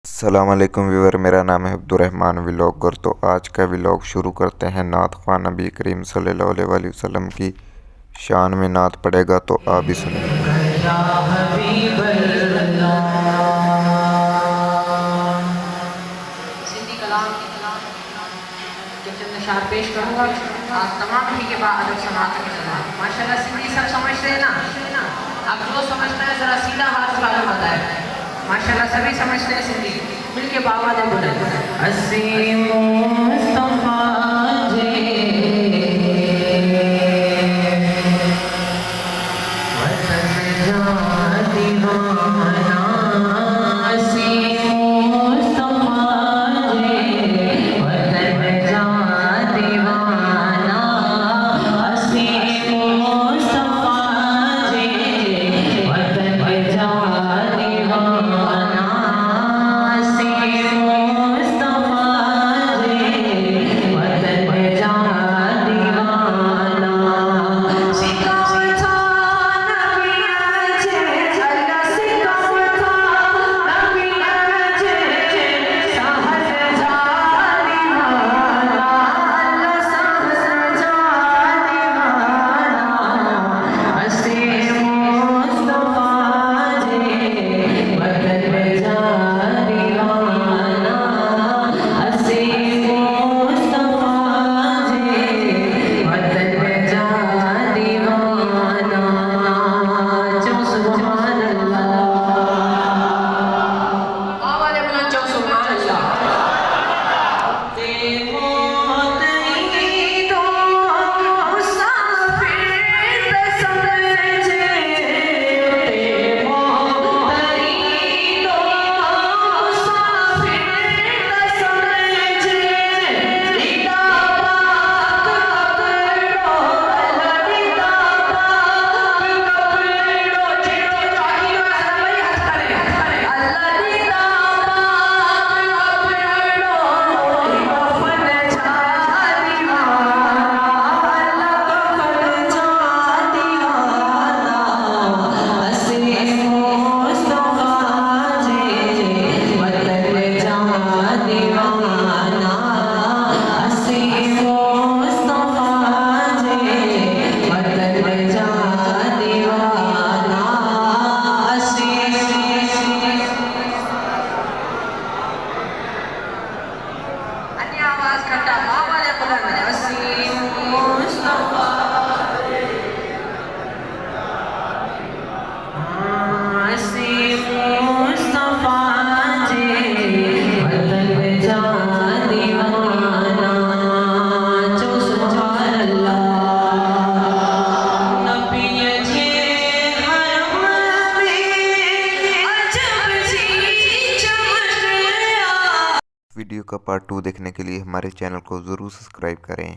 अस्सलाम वालेकुम व्यूअर, मेरा नाम है अब्दुर्रहमान व्लॉगर। तो आज का व्लॉग शुरू करते हैं। नात ख्वां नबी करीम सल्लल्लाहु अलैहि वसल्लम की शान में नात पड़ेगा, तो आप भी सुनिए। पेश करूँगा आप तमाम ही के बाद अदब समात के साथ। माशाल्लाह सिंधी सब समझते हैं ना। आप जो समझते हैं जरा सीधा हाथ उठाकर बताएं। माशाल्लाह सभी समझते हैं सिंधी। मिलके बाबा दे बोले अस्सी मुस्तफा जी वतन जा दीवाना। अस्सी मुस्तफा जी वतन जा दीवाना। अस्सी मुस्तफा जी वतन जा दीवाना। वीडियो का पार्ट 2 देखने के लिए हमारे चैनल को ज़रूर सब्सक्राइब करें।